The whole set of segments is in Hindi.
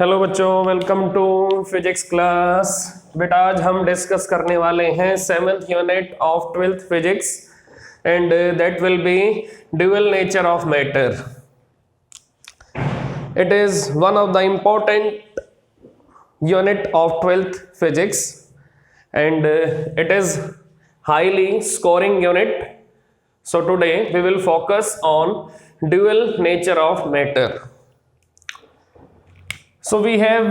हेलो बच्चों, वेलकम टू फिजिक्स क्लास। बेटा आज हम डिस्कस करने वाले हैं 7th unit of 12th physics and that will be dual nature of matter. It is one of the important unit of 12th physics and it is highly scoring unit. So today we will focus on dual nature of matter. So we have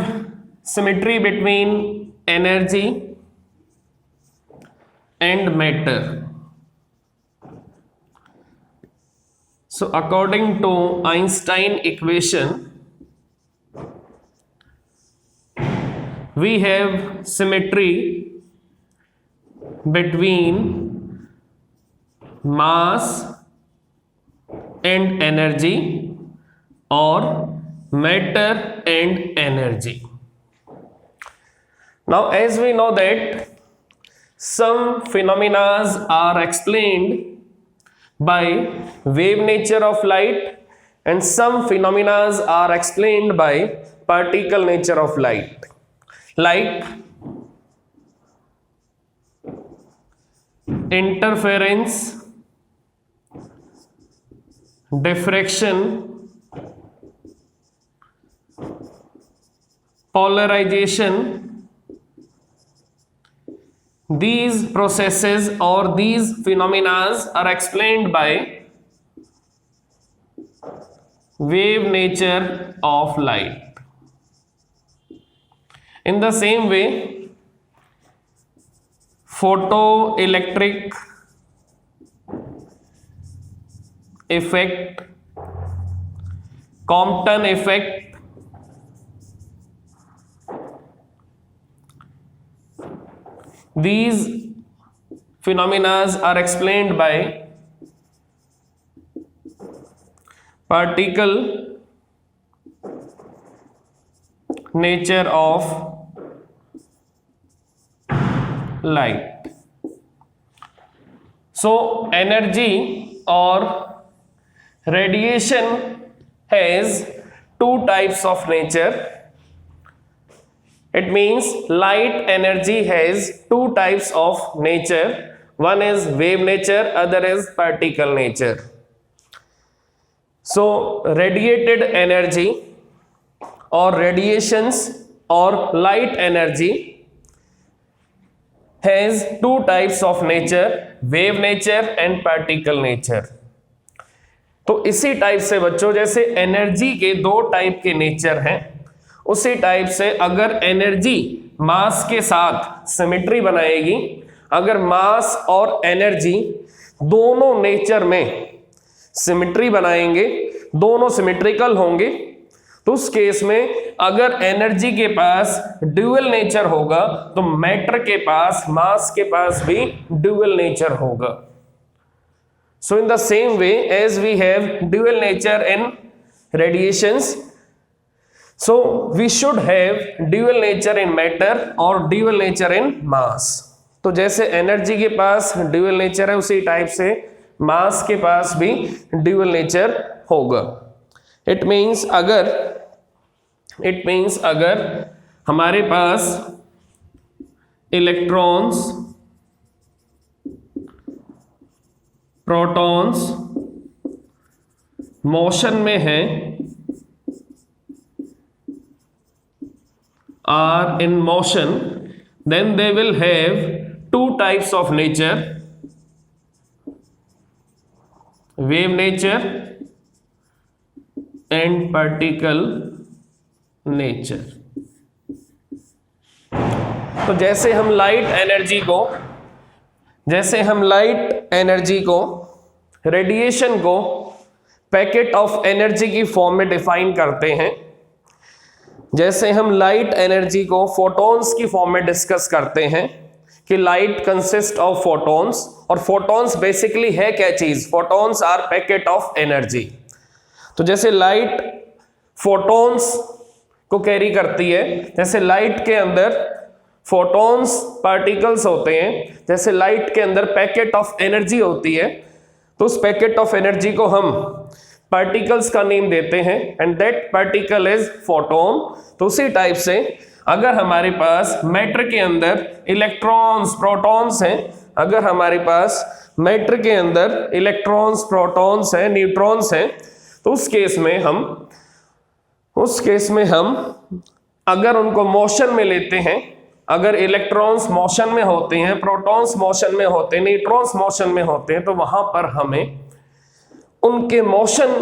symmetry between energy and matter. So according to Einstein equation, we have symmetry between mass and energy or matter and energy. Now as we know that some phenomena are explained by wave nature of light and some phenomena are explained by particle nature of light, like interference, diffraction, polarization. These processes or these phenomena are explained by wave nature of light. In the same way, photoelectric effect, Compton effect, these phenomena are explained by particle nature of light. So energy or radiation has two types of nature. It means light energy has two types of nature. One is wave nature, other is particle nature. So radiated energy or radiations or light energy has two types of nature, wave nature and particle nature. तो इसी टाइप से बच्चों, जैसे एनर्जी के दो टाइप के नेचर हैं, उसी टाइप से अगर एनर्जी मास के साथ सिमेट्री बनाएगी, अगर मास और एनर्जी दोनों नेचर में सिमेट्री बनाएंगे, दोनों सिमेट्रिकल होंगे, तो उस केस में अगर एनर्जी के पास ड्यूअल नेचर होगा तो मैटर के पास, मास के पास भी ड्यूअल नेचर होगा. So in the same way as we have dual nature in radiations, so we should have dual nature in matter or dual nature in mass. तो जैसे एनर्जी के पास ड्यूअल नेचर है, उसी टाइप से मास के पास भी ड्यूअल नेचर होगा. इट मीन्स अगर हमारे पास इलेक्ट्रॉन्स, प्रोटॉन्स मोशन में हैं, are in motion, then they will have two types of nature, wave nature and particle nature. तो जैसे हम लाइट एनर्जी को रेडिएशन को पैकेट ऑफ एनर्जी की फॉर्म में डिफाइन करते हैं, जैसे हम लाइट एनर्जी को फोटॉन्स की फॉर्म में डिस्कस करते हैं कि लाइट कंसिस्ट ऑफ फोटॉन्स, और फोटॉन्स बेसिकली है क्या चीज? Photons are packet of energy. तो जैसे लाइट फोटॉन्स को कैरी करती है, जैसे लाइट के अंदर फोटॉन्स पार्टिकल्स होते हैं, जैसे लाइट के अंदर पैकेट ऑफ एनर्जी होती है, तो उस पैकेट ऑफ एनर्जी को हम पार्टिकल्स का नेम देते हैं and that particle is photon. तो उसी टाइप से अगर हमारे पास मैटर के अंदर इलेक्ट्रॉन्स प्रोटॉन्स हैं, अगर हमारे पास मैटर के अंदर इलेक्ट्रॉन्स प्रोटॉन्स हैं न्यूट्रॉन्स हैं, तो उस केस में हम अगर उनको मोशन में लेते हैं, अगर इलेक्ट्रॉन्स मोशन में होते हैं, प्रोटॉन्स मोशन में होते हैं, न्यूट्रॉन्स मोशन में होते हैं, तो वहां पर हमें उनके मोशन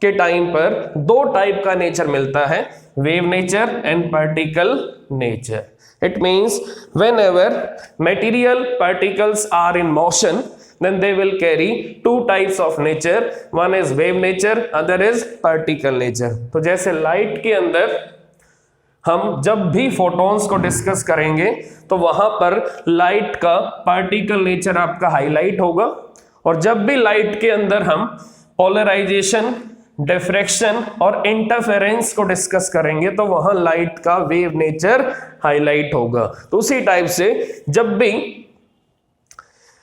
के टाइम पर दो टाइप का नेचर मिलता है, wave nature and particle nature. It means whenever material particles are in motion, then they will carry two types of nature, one is wave nature, other is particle nature। तो जैसे लाइट के अंदर हम जब भी फोटॉन्स को डिस्कस करेंगे तो वहां पर लाइट का पार्टिकल नेचर आपका हाईलाइट होगा, और जब भी लाइट के अंदर हम पोलराइजेशन, डिफ्रैक्शन और इंटरफेरेंस को डिस्कस करेंगे तो वहां लाइट का वेव नेचर हाईलाइट होगा। तो उसी टाइप से जब भी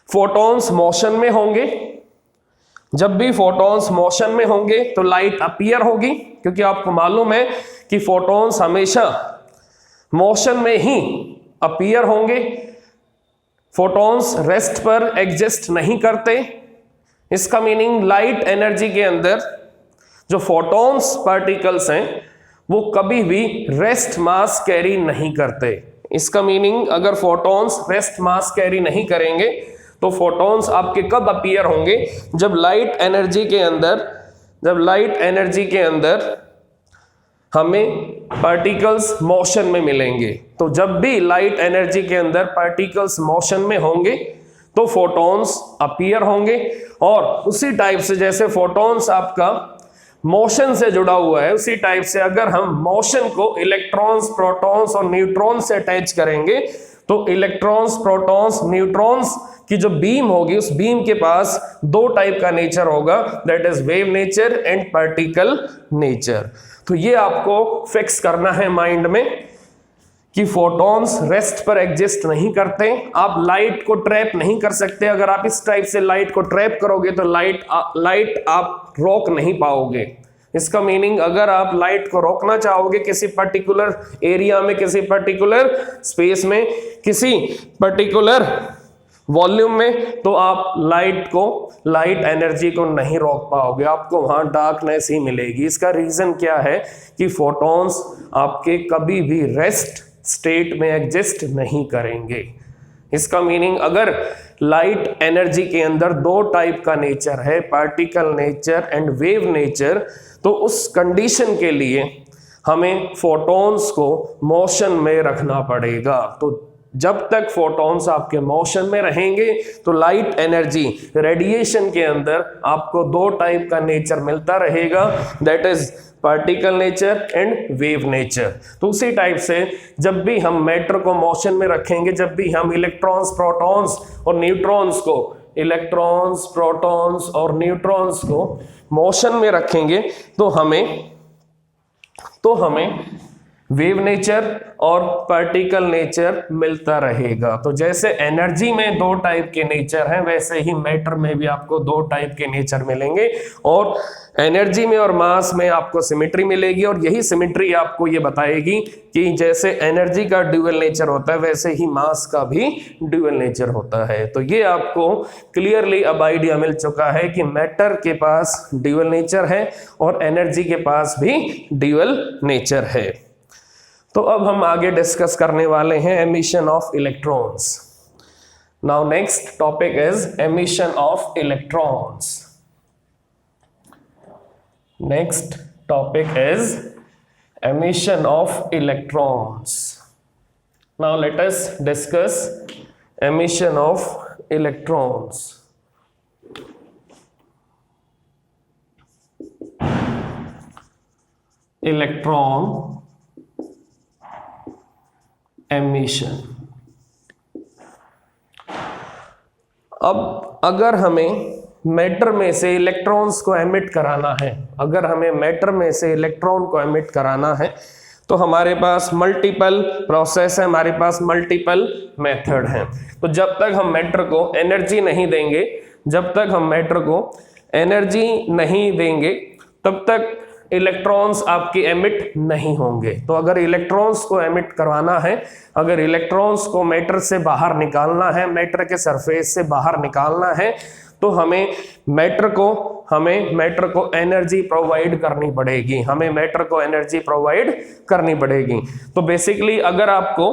फोटॉन्स मोशन में होंगे, जब भी फोटॉन्स मोशन में होंगे तो लाइट अपीयर होगी, क्योंकि आपको मालूम है कि फोटॉन्स हमेशा मोशन में ही अपीयर होंगे, फोटॉन्स रेस्ट पर एग्जिस्ट नहीं करते। इसका मीनिंग लाइट एनर्जी के अंदर जो फोटॉन्स पार्टिकल्स हैं वो कभी भी रेस्ट मास कैरी नहीं करते। इसका मीनिंग अगर फोटॉन्स रेस्ट मास कैरी नहीं करेंगे तो फोटॉन्स आपके कब अपीयर होंगे, जब लाइट एनर्जी के अंदर हमें पार्टिकल्स मोशन में मिलेंगे। तो जब भी लाइट एनर्जी के अंदर पार्टिकल्स मोशन में होंगे तो फोटॉन्स अपीयर होंगे, और उसी टाइप से जैसे फोटॉन्स आपका मोशन से जुड़ा हुआ है, उसी टाइप से अगर हम मोशन को इलेक्ट्रॉन्स, प्रोटॉन्स और न्यूट्रॉन्स से अटैच करेंगे तो इलेक्ट्रॉन्स, प्रोटॉन्स, न्यूट्रॉन्स की जो बीम होगी उस बीम के पास दो टाइप का नेचर होगा, that is wave nature and particle nature. तो ये आपको फिक्स करना है माइंड में कि फोटॉन्स रेस्ट पर एग्जिस्ट नहीं करते, आप लाइट को ट्रैप नहीं कर सकते। अगर आप इस टाइप से लाइट को ट्रैप करोगे तो लाइट आप रोक नहीं पाओगे। इसका मीनिंग अगर आप लाइट को रोकना चाहोगे किसी पर्टिकुलर एरिया में, किसी पर्टिकुलर स्पेस में, किसी पर्टिकुलर वॉल्यूम में, तो आप लाइट एनर्जी को नहीं रोक पाओगे, आपको वहां डार्कनेस ही मिलेगी। इसका रीजन क्या है कि फोटॉन्स आपके कभी भी रेस्ट स्टेट में एग्जिस्ट नहीं करेंगे। इसका मीनिंग अगर लाइट एनर्जी के अंदर दो टाइप का नेचर है, particle nature and wave nature, तो उस कंडीशन के लिए हमें फोटॉन्स को मोशन में रखना पड़ेगा। तो जब तक फोटॉन्स आपके मोशन में रहेंगे तो लाइट एनर्जी रेडिएशन के अंदर आपको दो टाइप का नेचर मिलता रहेगा, that is particle nature and wave nature. तो उसी टाइप से जब भी हम मैटर को मोशन में रखेंगे, जब भी हम इलेक्ट्रॉन्स, प्रोटॉन्स और न्यूट्रॉन्स को मोशन में रखेंगे तो हमें वेव नेचर और पार्टिकल नेचर मिलता रहेगा। तो जैसे एनर्जी में दो टाइप के नेचर हैं, वैसे ही मैटर में भी आपको दो टाइप के नेचर मिलेंगे, और एनर्जी में और मास में आपको सिमेट्री मिलेगी, और यही सिमेट्री आपको ये बताएगी कि जैसे एनर्जी का ड्यूअल नेचर होता है वैसे ही मास का भी ड्यूअल नेचर होता है। तो ये आपको क्लियरली अब आइडिया मिल चुका है कि मैटर के पास ड्यूअल नेचर है और एनर्जी के पास भी ड्यूअल नेचर है। तो अब हम आगे डिस्कस करने वाले हैं emission of electrons. Now next topic is emission of electrons. Next topic is emission of electrons. Now let us discuss emission of electrons. Electron emission. अब अगर हमें मैटर में से इलेक्ट्रॉन्स को एमिट कराना है, अगर हमें मैटर में से इलेक्ट्रॉन को एमिट कराना है तो हमारे पास मल्टीपल प्रोसेस है, हमारे पास मल्टीपल मेथड हैं। तो जब तक हम मैटर को एनर्जी नहीं देंगे तब तक इलेक्ट्रॉन्स आपके एमिट नहीं होंगे। तो अगर इलेक्ट्रॉन्स को एमिट करवाना है, अगर इलेक्ट्रॉन्स को मैटर से बाहर निकालना है, मैटर के सरफेस से बाहर निकालना है, तो हमें मैटर को एनर्जी प्रोवाइड करनी पड़ेगी, हमें मैटर को एनर्जी प्रोवाइड करनी पड़ेगी। तो बेसिकली अगर आपको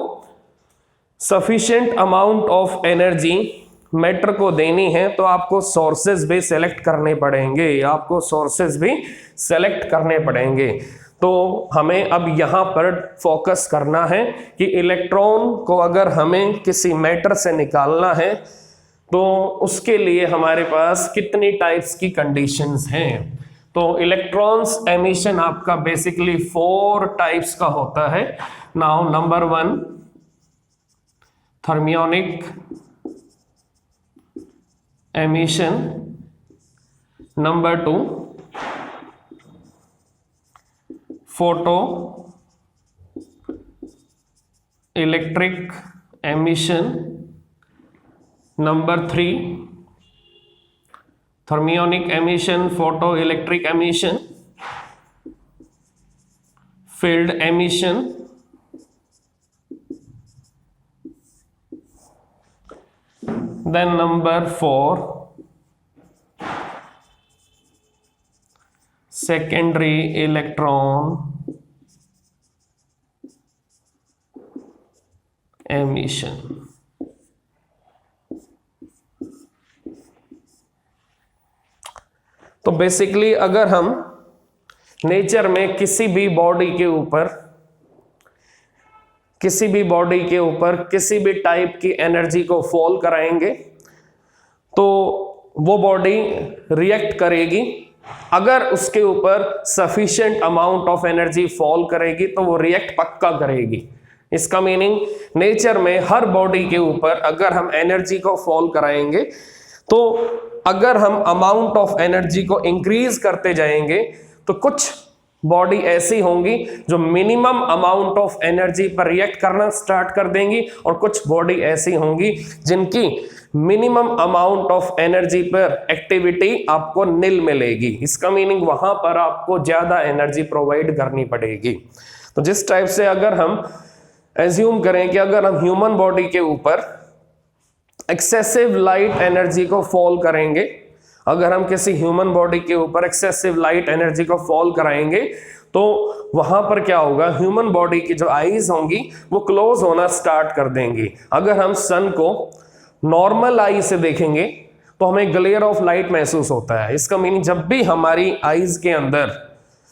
sufficient amount of energy matter को देनी है तो आपको सोर्सेज भी सेलेक्ट करने पड़ेंगे, तो हमें अब यहाँ पर फोकस करना है कि इलेक्ट्रॉन को अगर हमें किसी मैटर से निकालना है तो उसके लिए हमारे पास कितनी टाइप्स की कंडीशंस हैं। तो इलेक्ट्रॉन्स एमिशन आपका बेसिकली 4 टाइप्स का होता है। Now number 1 thermionic emission, number 2 photo electric emission, number 3 thermionic emission, photo electric emission, field emission, then number 4 secondary electron emission। तो बेसिकली अगर हम नेचर में किसी भी बॉडी के ऊपर किसी भी टाइप की एनर्जी को फॉल कराएंगे तो वो बॉडी रिएक्ट करेगी। अगर उसके ऊपर sufficient amount of energy fall करेगी तो वो रिएक्ट पक्का करेगी। इसका मीनिंग नेचर में हर बॉडी के ऊपर अगर हम एनर्जी को फॉल कराएंगे तो अगर हम अमाउंट ऑफ एनर्जी को इंक्रीज करते जाएंगे तो कुछ बॉडी ऐसी होंगी जो मिनिमम अमाउंट ऑफ एनर्जी पर रिएक्ट करना स्टार्ट कर देंगी और कुछ बॉडी ऐसी होंगी जिनकी मिनिमम अमाउंट ऑफ एनर्जी पर एक्टिविटी आपको निल मिलेगी। इसका मीनिंग वहां पर आपको ज्यादा एनर्जी प्रोवाइड करनी पड़ेगी। तो जिस टाइप से अगर हम एज्यूम करें कि अगर हम ह्यूमन बॉडी के ऊपर एक्सेसिव लाइट एनर्जी को फॉल करेंगे, अगर हम किसी ह्यूमन बॉडी के ऊपर एक्सेसिव लाइट एनर्जी को फॉल कराएंगे तो वहां पर क्या होगा, ह्यूमन बॉडी की जो आईज होंगी वो क्लोज होना स्टार्ट कर देंगी। अगर हम सन को नॉर्मल आई से देखेंगे तो हमें ग्लेयर ऑफ लाइट महसूस होता है। इसका मीनिंग जब भी हमारी आईज के अंदर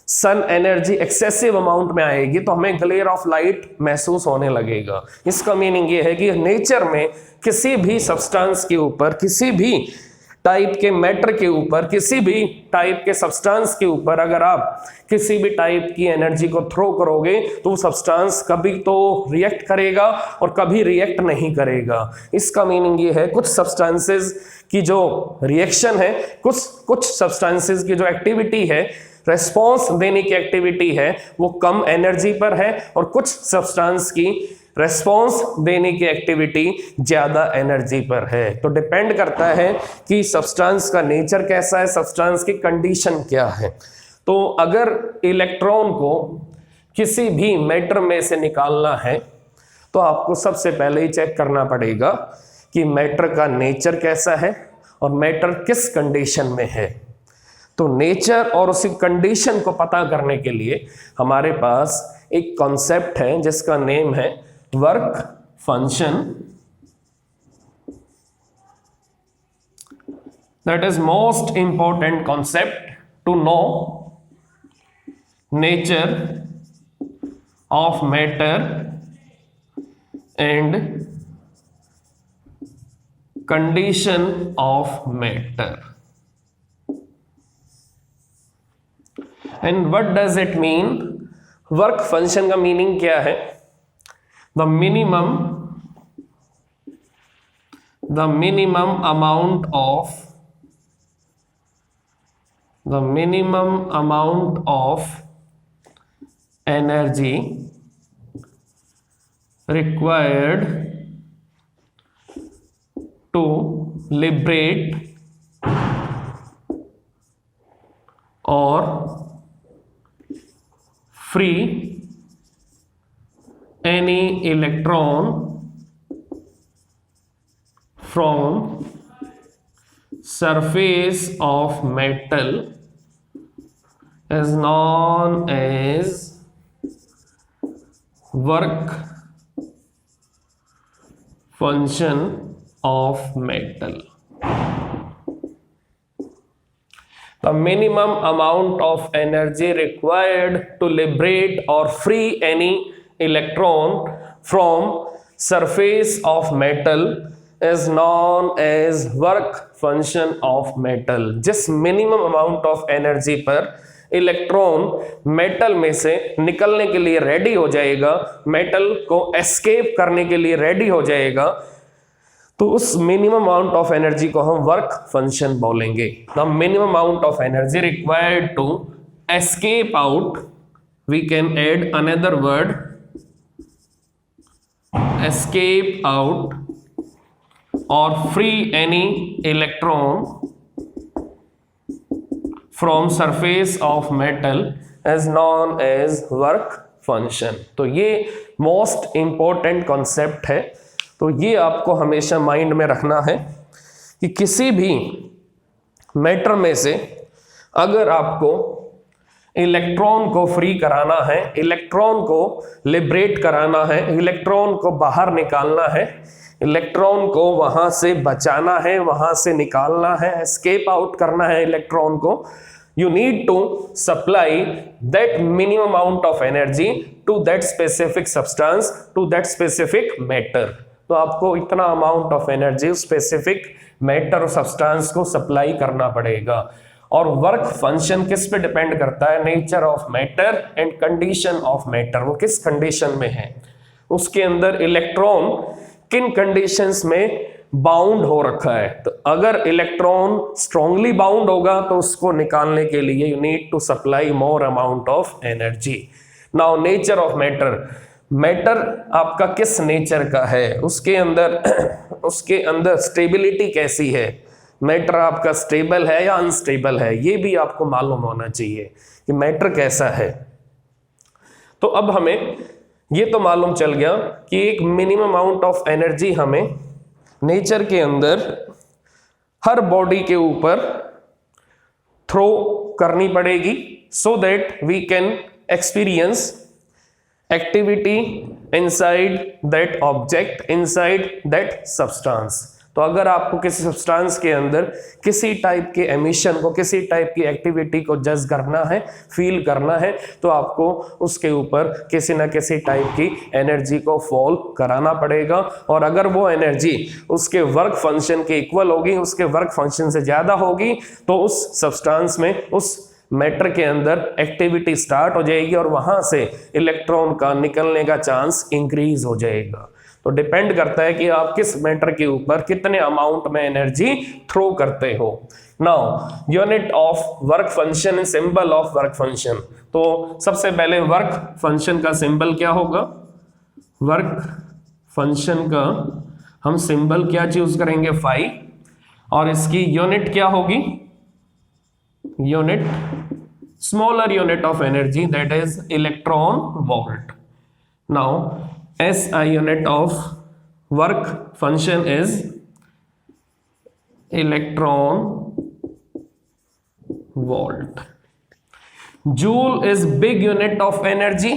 सन एनर्जी एक्सेसिव अमाउंट में आएगी तो हमें ग्लेयर ऑफ लाइट महसूस होने लगेगा। इसका मीनिंग ये है कि नेचर में किसी भी सब्सटेंस के ऊपर, किसी भी टाइप के मैटर के ऊपर, किसी भी टाइप के सब्सटेंस के ऊपर अगर आप किसी भी टाइप की एनर्जी को थ्रो करोगे तो वो सब्सटेंस कभी तो रिएक्ट करेगा और कभी रिएक्ट नहीं करेगा। इसका मीनिंग ये है कुछ सब्सटेंसेस की जो रिएक्शन है, कुछ सब्सटेंसेस की जो एक्टिविटी है, रेस्पॉन्स देने की एक्टिविटी है, वो कम एनर्जी पर है और कुछ सब्सटेंस की रेस्पॉन्स देने की एक्टिविटी ज्यादा एनर्जी पर है। तो डिपेंड करता है कि सब्सटेंस का नेचर कैसा है, सब्सटेंस की कंडीशन क्या है। तो अगर इलेक्ट्रॉन को किसी भी मैटर में से निकालना है तो आपको सबसे पहले ही चेक करना पड़ेगा कि मैटर का नेचर कैसा है और मैटर किस कंडीशन में है। तो नेचर और उसी कंडीशन को पता करने के लिए हमारे पास एक कॉन्सेप्ट है जिसका नेम है work function. That is most important concept to know nature of matter and condition of matter. And what does it mean? Work function का मीनिंग क्या है? The minimum amount of energy required to liberate or free any electron from surface of metal is known as work function of metal. The minimum amount of energy required to liberate or free any electron from surface of metal is known as work function of metal. जिस minimum amount of energy पर इलेक्ट्रॉन मेटल में से निकलने के लिए रेडी हो जाएगा, मेटल को एस्केप करने के लिए रेडी हो जाएगा, तो उस मिनिमम अमाउंट ऑफ एनर्जी को हम वर्क फंक्शन बोलेंगे. The minimum amount of energy required to escape out, we can add another word, escape out और free any electron from surface of metal is known as work function. तो ये मोस्ट इंपॉर्टेंट कॉन्सेप्ट है. तो ये आपको हमेशा माइंड में रखना है कि किसी भी मैटर में से अगर आपको इलेक्ट्रॉन को फ्री कराना है, इलेक्ट्रॉन को लिबरेट कराना है, इलेक्ट्रॉन को बाहर निकालना है, इलेक्ट्रॉन को वहां से बचाना है, वहां से निकालना है, एस्केप आउट करना है इलेक्ट्रॉन को, you need to supply that minimum amount of energy to that specific substance, to that specific matter. तो आपको इतना amount of energy specific matter और सब्सटेंस को सप्लाई करना पड़ेगा. और वर्क फंक्शन किस पे डिपेंड करता है? Nature of matter and condition of matter. वो किस कंडीशन में है, उसके अंदर इलेक्ट्रॉन किन कंडीशंस में बाउंड हो रखा है. तो अगर इलेक्ट्रॉन स्ट्रांगली बाउंड होगा तो उसको निकालने के लिए you need to supply more amount of energy. Now nature of matter, matter आपका किस नेचर का है, उसके अंदर स्टेबिलिटी कैसी है, मैटर आपका स्टेबल है या अनस्टेबल है, ये भी आपको मालूम होना चाहिए कि मैटर कैसा है. तो अब हमें ये तो मालूम चल गया कि एक मिनिमम अमाउंट ऑफ एनर्जी हमें नेचर के अंदर हर बॉडी के ऊपर थ्रो करनी पड़ेगी so that we can experience activity inside that object, inside that substance. तो अगर आपको किसी सब्सटेंस के अंदर किसी टाइप के एमिशन को, किसी टाइप की एक्टिविटी को जज करना है, फील करना है, तो आपको उसके ऊपर किसी ना किसी टाइप की एनर्जी को फॉल कराना पड़ेगा. और अगर वो एनर्जी उसके वर्क फंक्शन के इक्वल होगी, उसके वर्क फंक्शन से ज़्यादा होगी, तो उस सब्सटेंस में, उस मैटर के अंदर एक्टिविटी स्टार्ट हो जाएगी और वहां से इलेक्ट्रॉन का निकलने का चांस इंक्रीज हो जाएगा. तो डिपेंड करता है कि आप किस मैटर के ऊपर कितने अमाउंट में एनर्जी थ्रो करते हो. Now unit of work function, symbol of work function. तो सबसे पहले वर्क फंक्शन का सिंबल क्या होगा? वर्क फंक्शन का हम सिंबल क्या चूज करेंगे? फाई. और इसकी यूनिट क्या होगी? Unit, smaller unit of energy, that is electron volt. Now SI unit of work function is electron volt. Joule is big unit of energy.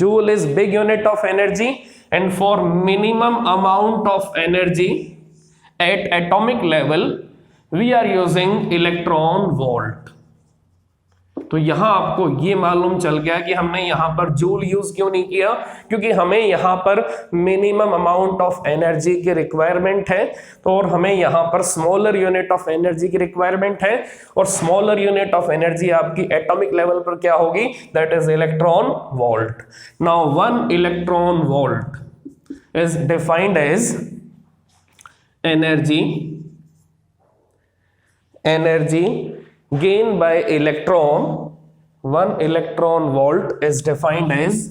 Joule is big unit of energy, and for minimum amount of energy at atomic level we are using electron volt. तो यहां आपको ये मालूम चल गया कि हमने यहां पर जूल यूज क्यों नहीं किया, क्योंकि हमें यहां पर मिनिमम अमाउंट ऑफ एनर्जी की रिक्वायरमेंट है. तो और हमें यहां पर स्मॉलर यूनिट ऑफ एनर्जी की रिक्वायरमेंट है, और स्मॉलर यूनिट ऑफ एनर्जी आपकी एटॉमिक लेवल पर क्या होगी? That is electron volt. Now 1 electron volt is defined as energy gained by electron. 1 electron volt is defined as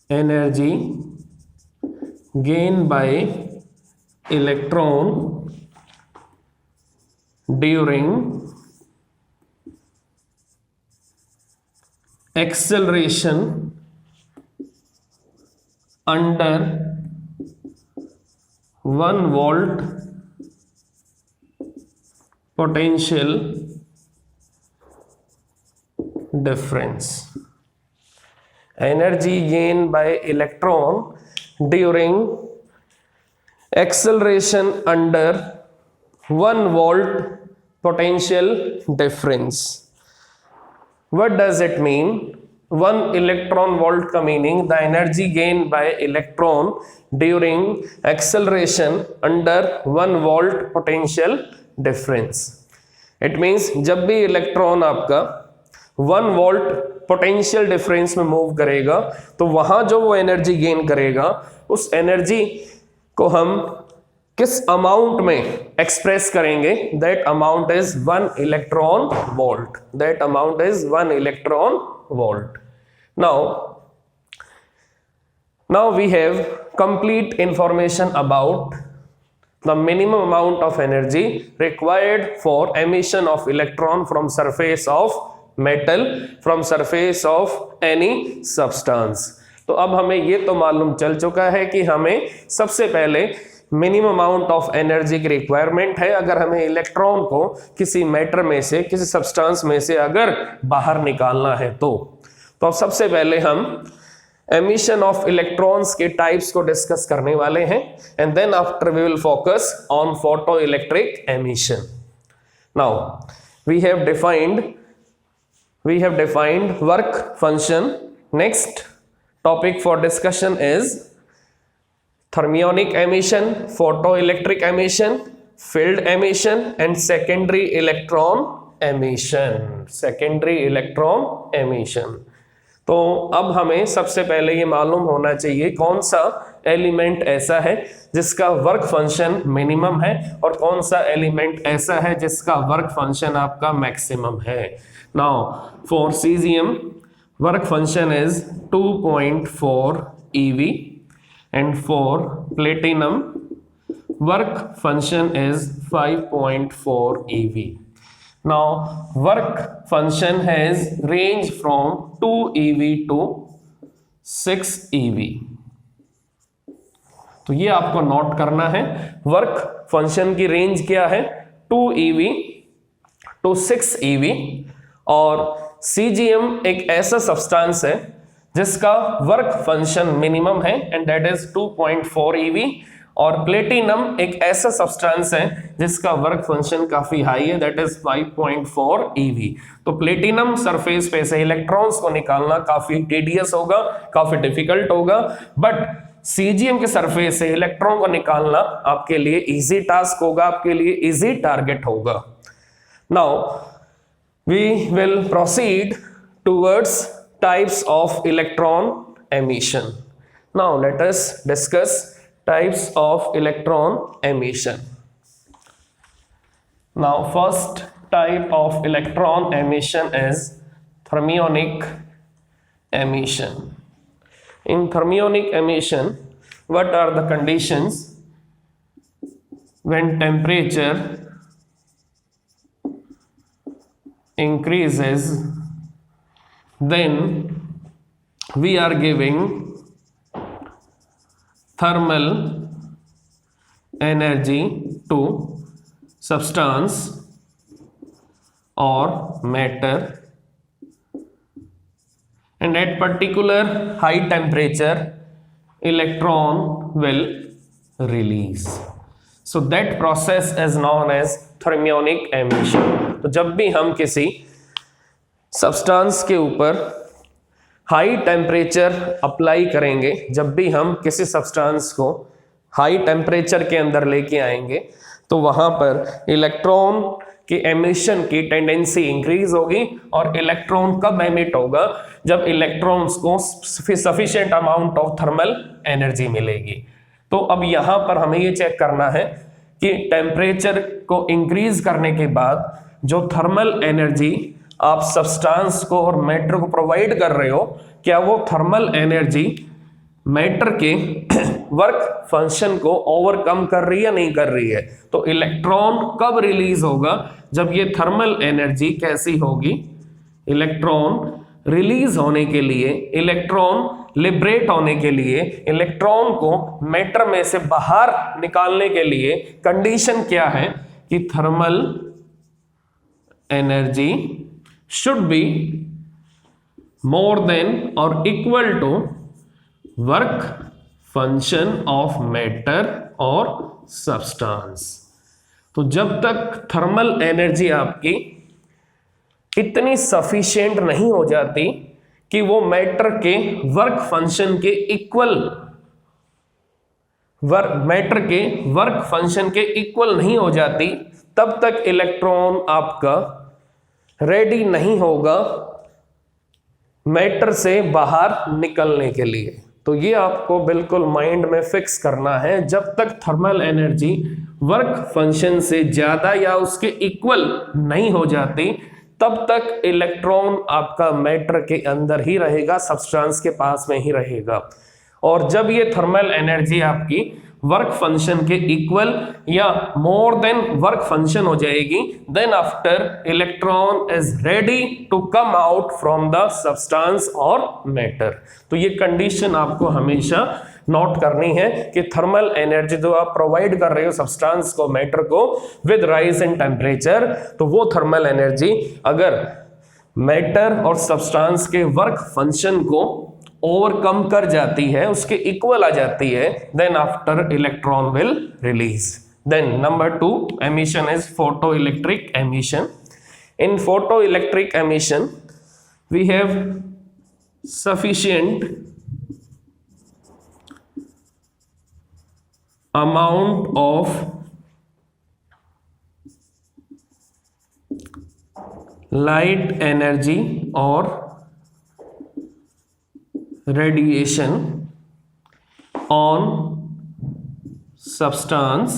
energy gained by electron during acceleration under 1 volt potential difference. Energy gained by electron during acceleration under 1 volt potential difference. What does it mean? 1 electron volt का meaning the energy gained by electron during acceleration under 1 volt potential difference. It means जब भी इलेक्ट्रॉन आपका 1 वोल्ट पोटेंशियल डिफरेंस में मूव करेगा तो वहां जो वो एनर्जी गेन करेगा उस एनर्जी को हम किस अमाउंट में एक्सप्रेस करेंगे? That amount is 1 electron volt. That amount is 1 electron volt. Now we have complete information about the minimum amount of energy required for emission of electron from surface of metal, from surface of any substance. तो अब हमें ये तो मालूम चल चुका है कि हमें सबसे पहले मिनिमम अमाउंट ऑफ एनर्जी की रिक्वायरमेंट है अगर हमें इलेक्ट्रॉन को किसी मैटर में से, किसी सब्सटेंस में से अगर बाहर निकालना है तो अब सबसे पहले हम एमिशन ऑफ इलेक्ट्रॉन्स के टाइप्स को डिस्कस करने वाले हैं and then after we will focus on photo electric emission. Now we have defined work function. Next topic for discussion is thermionic emission, photoelectric emission, field emission and secondary electron emission. तो अब हमें सबसे पहले ये मालूम होना चाहिए कौन सा एलिमेंट ऐसा है जिसका वर्क फंक्शन मिनिमम है और कौन सा एलिमेंट ऐसा है जिसका वर्क फंक्शन आपका मैक्सिमम है. Now for caesium work function is 2.4 eV and for platinum work function is 5.4 eV. Now work function has range from 2 eV to 6 eV. तो ये आपको नोट करना है. वर्क फंक्शन की रेंज क्या है? 2 eV to 6 eV. और CGM एक ऐसा सब्सटेंस है जिसका वर्क फंक्शन मिनिमम है एंड दैट इज 2.4 eV. और प्लेटिनम एक ऐसा सब्सटेंस है जिसका वर्क फंक्शन काफी हाई है दैट इज 5.4 eV. तो प्लेटिनम सरफेस पे से इलेक्ट्रॉन्स को निकालना काफी टीडियस होगा, काफी डिफिकल्ट होगा, बट सीजीएम के सरफेस से इलेक्ट्रॉन को निकालना आपके लिए इजी टास्क होगा, आपके लिए इजी टारगेट होगा. Now we will proceed towards types of electron emission. Now let us discuss types of electron emission. Now first type of electron emission is thermionic emission. In thermionic emission, what are the conditions? When temperature increases, then we are giving thermal energy to substance or matter, and at particular high temperature electron will release. So that process is known as thermionic emission. तो जब भी हम किसी सब्सटेंस के ऊपर हाई टेम्परेचर अप्लाई करेंगे, जब भी हम किसी सब्सटेंस को हाई टेम्परेचर के अंदर लेके आएंगे तो वहां पर इलेक्ट्रॉन की एमिशन की टेंडेंसी इंक्रीज होगी. और इलेक्ट्रॉन कब एमिट होगा? जब इलेक्ट्रॉन्स को sufficient amount of thermal energy मिलेगी. तो अब यहां पर हमें ये चेक करना है कि टेम्परेचर को इंक्रीज करने के बाद जो थर्मल एनर्जी आप सब्सटेंस को और मैटर को प्रोवाइड कर रहे हो, क्या वो थर्मल एनर्जी मैटर के वर्क फंक्शन को ओवरकम कर रही है या नहीं कर रही है. तो इलेक्ट्रॉन कब रिलीज होगा? जब ये थर्मल एनर्जी कैसी होगी? इलेक्ट्रॉन रिलीज होने के लिए, इलेक्ट्रॉन लिबरेट होने के लिए, इलेक्ट्रॉन को मैटर में से बाहर निकालने के लिए कंडीशन क्या है कि thermal energy should be more than और equal to work function of matter और सब्सटेंस। तो जब तक थर्मल एनर्जी आपकी इतनी सफिशिएंट नहीं हो जाती कि वो मैटर के वर्क फंक्शन के इक्वल, मैटर के वर्क फंक्शन के इक्वल नहीं हो जाती, तब तक इलेक्ट्रॉन आपका रेडी नहीं होगा मैटर से बाहर निकलने के लिए। तो ये आपको बिल्कुल माइंड में फिक्स करना है, जब तक थर्मल एनर्जी वर्क फंक्शन से ज्यादा या उसके इक्वल नहीं हो जाती, तब तक इलेक्ट्रॉन आपका मैटर के अंदर ही रहेगा, सब्सटेंस के पास में ही रहेगा। और जब ये थर्मल एनर्जी आपकी वर्क फंक्शन के इक्वल या मोर देन वर्क फंक्शन हो जाएगी, then after electron is ready to come out from the substance और मैटर। तो ये कंडीशन आपको हमेशा नोट करनी है कि थर्मल एनर्जी जो आप प्रोवाइड कर रहे हो सब्सटेंस को, मैटर को, विद राइज इन टेम्परेचर, तो वो थर्मल एनर्जी अगर मैटर और सब्सटेंस के वर्क फंक्शन को ओवरकम कर जाती है, उसके इक्वल आ जाती है, then after electron will release. Then number 2 emission is photoelectric emission. In photoelectric emission we have sufficient amount of light energy or radiation on substance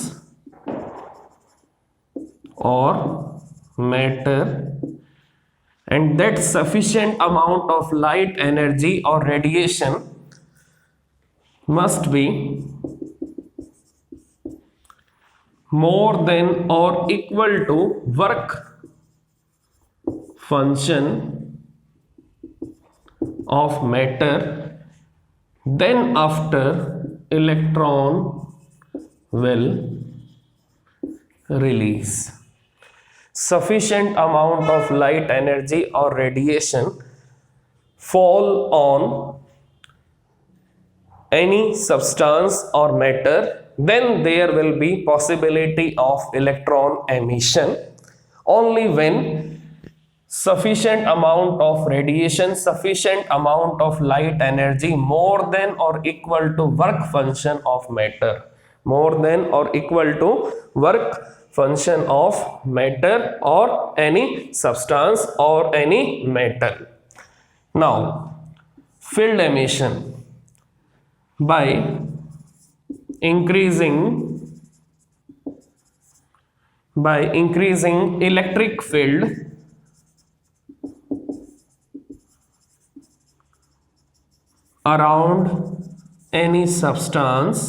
or matter, and that sufficient amount of light energy or radiation must be more than or equal to work function of matter, then after electron will release. Sufficient amount of light energy or radiation fall on any substance or matter, then there will be possibility of electron emission. Only when sufficient amount of radiation, sufficient amount of light energy more than or equal to work function of matter, more than or equal to work function of matter or any substance or any metal. Now, field emission by increasing electric field around any substance,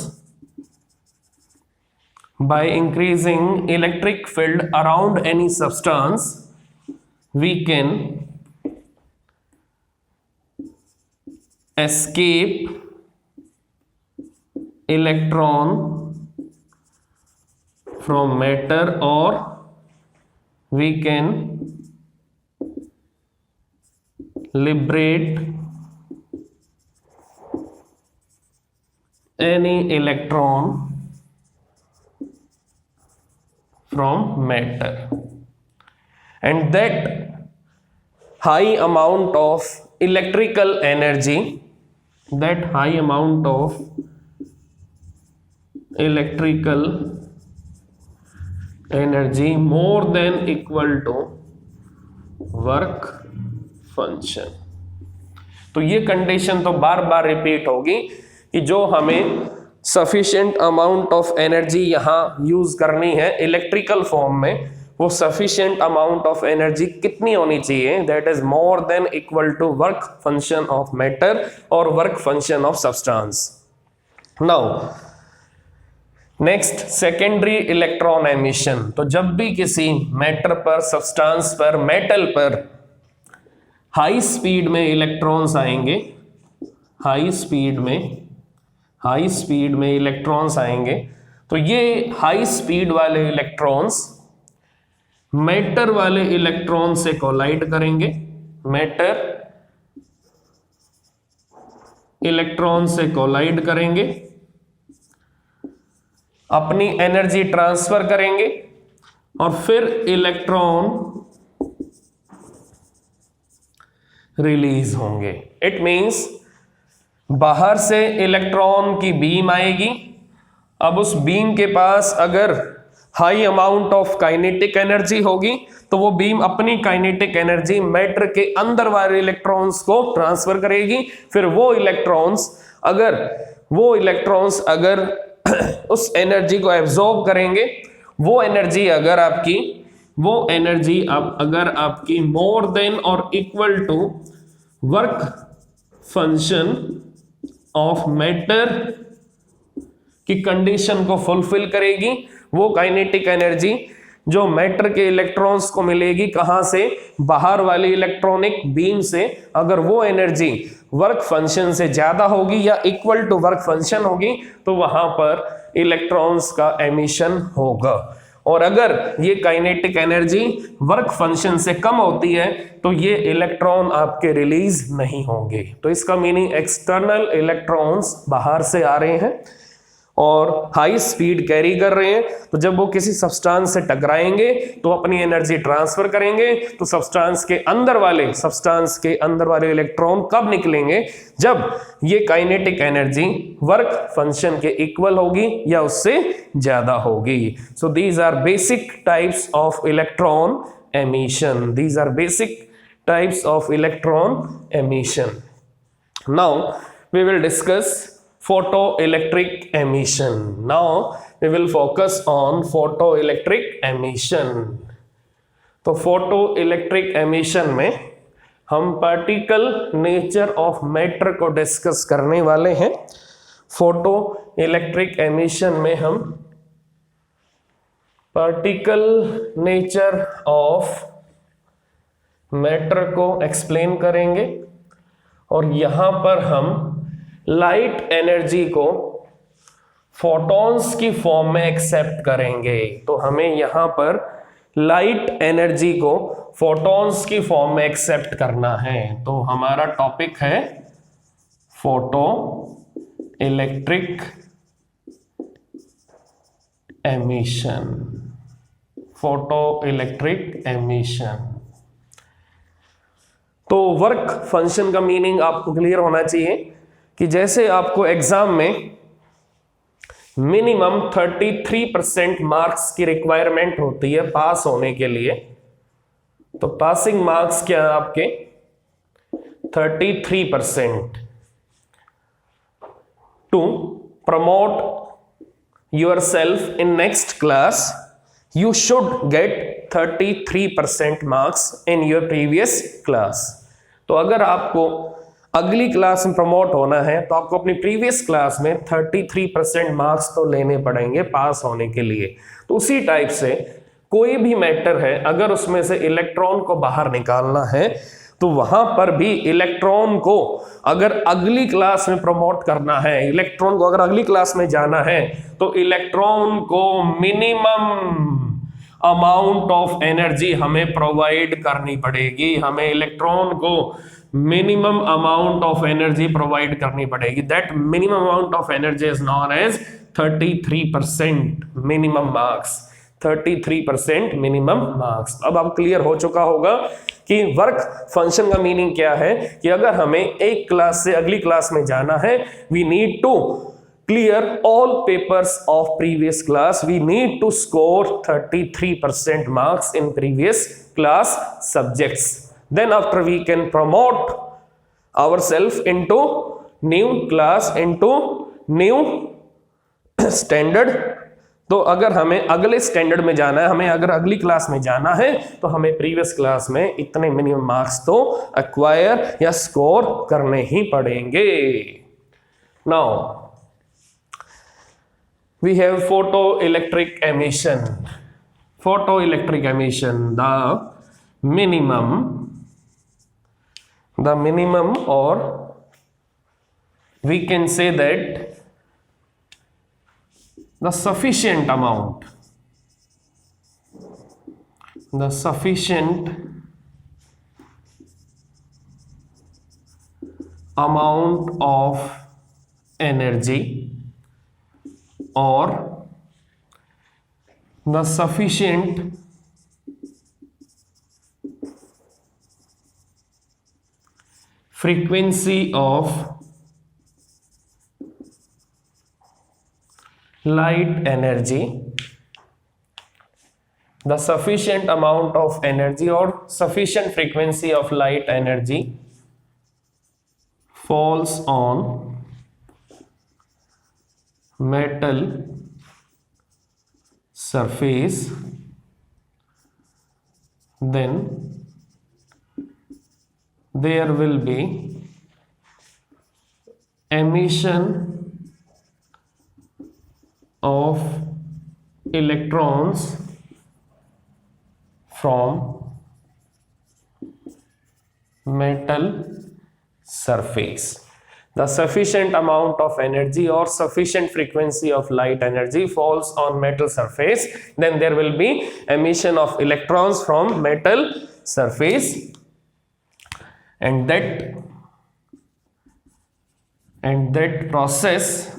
by increasing electric field around any substance, we can escape electron from matter, or we can liberate any electron from matter. And that high amount of electrical energy, that high amount of electrical energy more than equal to work function. तो ये कंडीशन तो बार बार रिपीट होगी कि जो हमें सफिशिएंट अमाउंट ऑफ एनर्जी यहाँ यूज करनी है इलेक्ट्रिकल फॉर्म में, वो सफिशिएंट अमाउंट ऑफ एनर्जी कितनी होनी चाहिए, that is more than equal to work function of matter और work function of substance. Now next, secondary electron emission. तो जब भी किसी मैटर पर, सब्सटेंस पर, मेटल पर हाई स्पीड में इलेक्ट्रॉन्स आएंगे, हाई स्पीड में इलेक्ट्रॉन्स आएंगे, तो ये हाई स्पीड वाले इलेक्ट्रॉन्स मैटर वाले इलेक्ट्रॉन से कोलाइड करेंगे, मैटर इलेक्ट्रॉन से कोलाइड करेंगे, अपनी एनर्जी ट्रांसफर करेंगे और फिर इलेक्ट्रॉन रिलीज होंगे। इट मींस बाहर से इलेक्ट्रॉन की बीम आएगी, अब उस बीम के पास अगर high amount of kinetic energy होगी तो वो बीम अपनी काइनेटिक एनर्जी मैटर के अंदर वाले इलेक्ट्रॉन्स को ट्रांसफर करेगी। फिर वो इलेक्ट्रॉन्स अगर उस एनर्जी को एब्जॉर्ब करेंगे, वो एनर्जी अगर आपकी मोर देन और equal to work function of matter की कंडीशन को फुलफिल करेगी, वो काइनेटिक एनर्जी जो मैटर के इलेक्ट्रॉन्स को मिलेगी, कहां से? बाहर वाली इलेक्ट्रॉनिक बीम से। अगर वो एनर्जी वर्क फंक्शन से ज्यादा होगी या इक्वल टू वर्क फंक्शन होगी तो वहां पर इलेक्ट्रॉन्स का एमिशन होगा। और अगर ये काइनेटिक एनर्जी वर्क फंक्शन से कम होती है तो ये इलेक्ट्रॉन आपके रिलीज नहीं होंगे। तो इसका मीनिंग एक्सटर्नल इलेक्ट्रॉन्स बाहर से आ रहे हैं और हाई स्पीड कैरी कर रहे हैं, तो जब वो किसी सब्सटेंस से टकराएंगे तो अपनी एनर्जी ट्रांसफर करेंगे, तो सब्सटेंस के अंदर वाले इलेक्ट्रॉन कब निकलेंगे? जब ये काइनेटिक एनर्जी वर्क फंक्शन के इक्वल होगी या उससे ज्यादा होगी। So these are basic types of electron emission. Now we will discuss photoelectric emission. Now we will focus on photoelectric emission. तो photoelectric emission में हम particle nature of matter को डिस्कस करने वाले हैं। photoelectric emission में हम particle nature of matter को एक्सप्लेन करेंगे और यहां पर हम लाइट एनर्जी को फोटॉन्स की फॉर्म में एक्सेप्ट करेंगे। तो हमें यहां पर लाइट एनर्जी को फोटॉन्स की फॉर्म में एक्सेप्ट करना है। तो हमारा टॉपिक है फोटो इलेक्ट्रिक एमिशन। तो वर्क फंक्शन का मीनिंग आपको क्लियर होना चाहिए कि जैसे आपको एग्जाम में मिनिमम 33% मार्क्स की रिक्वायरमेंट होती है पास होने के लिए, तो पासिंग मार्क्स क्या है आपके? 33%। To promote yourself in next class you should get 33% marks in your previous class. तो अगर आपको अगली क्लास में प्रमोट होना है तो आपको अपनी प्रीवियस क्लास में 33% मार्क्स तो लेने पड़ेंगे पास होने के लिए। तो उसी टाइप से कोई भी मैटर है, अगर उसमें से इलेक्ट्रॉन को बाहर निकालना है तो वहां पर भी इलेक्ट्रॉन को अगर अगली क्लास में प्रमोट करना है, इलेक्ट्रॉन को अगर अगली क्लास में जाना है तो इलेक्ट्रॉन को मिनिमम अमाउंट ऑफ एनर्जी हमें प्रोवाइड करनी पड़ेगी। हमें इलेक्ट्रॉन को minimum amount of energy provide करनी पड़ेगी। That minimum amount of energy is known as 33% minimum marks. 33% minimum marks. अब आप क्लियर हो चुका होगा कि वर्क फंक्शन का मीनिंग क्या है कि अगर हमें एक क्लास से अगली क्लास में जाना है, we need to clear all papers of previous class. We need to score 33% marks in previous class subjects. Then after we can promote ourselves into new class, into new standard. तो अगर हमें अगले स्टैंडर्ड में जाना है, हमें अगर अगली क्लास में जाना है तो हमें प्रीवियस क्लास में इतने मिनिमम मार्क्स तो एक्वायर या स्कोर करने ही पड़ेंगे। Now we have photoelectric emission. The minimum the minimum, or we can say that the sufficient amount of energy, or the sufficient frequency of light energy, the sufficient amount of energy or sufficient frequency of light energy falls on metal surface, then there will be emission of electrons from metal surface. The sufficient amount of energy or sufficient frequency of light energy falls on metal surface, then there will be emission of electrons from metal surface, and that process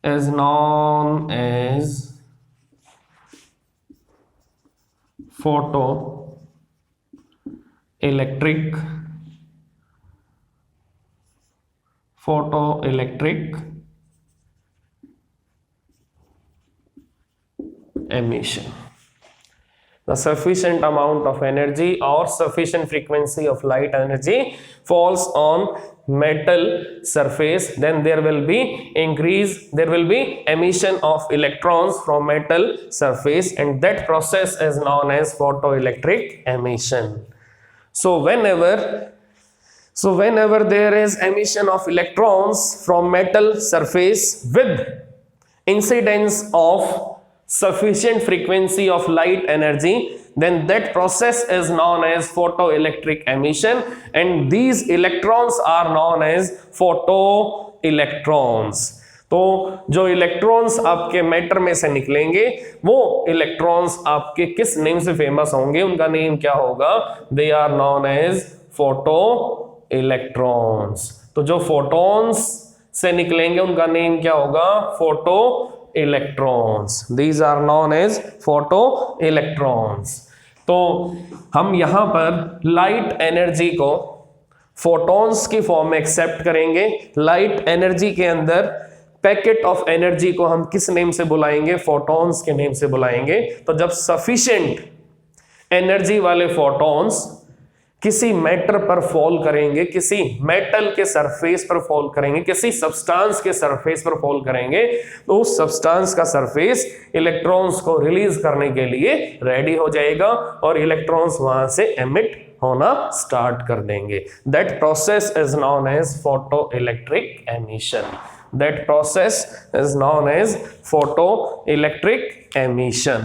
is known as photoelectric emission. The sufficient amount of energy or sufficient frequency of light energy falls on metal surface, then there will be emission of electrons from metal surface, and that process is known as photoelectric emission. So whenever there is emission of electrons from metal surface with incidence of sufficient frequency of light energy, then that process is known as photoelectric emission, and these electrons are known as photoelectrons. तो जो इलेक्ट्रॉन्स आपके मैटर में से निकलेंगे वो इलेक्ट्रॉन्स आपके किस नेम से फेमस होंगे, उनका नेम क्या होगा? They are known as photo electrons. तो जो फोटॉन्स से निकलेंगे उनका नेम क्या होगा? Photo electrons. These are known as photo electrons. तो हम यहां पर लाइट एनर्जी को फोटॉन्स की फॉर्म में एक्सेप्ट करेंगे. लाइट एनर्जी के अंदर पैकेट ऑफ एनर्जी को हम किस नेम से बुलाएंगे? फोटॉन्स के नेम से बुलाएंगे. तो जब सफिशिएंट एनर्जी वाले फोटॉन्स किसी मैटर पर फॉल करेंगे, किसी मेटल के सरफेस पर फॉल करेंगे, किसी सब्सटेंस के सरफेस पर फॉल करेंगे, तो उस सब्सटेंस का सरफेस इलेक्ट्रॉन्स को रिलीज करने के लिए रेडी हो जाएगा और इलेक्ट्रॉन्स वहां से एमिट होना स्टार्ट कर देंगे. That process is known as photoelectric emission. That process is known as photoelectric emission.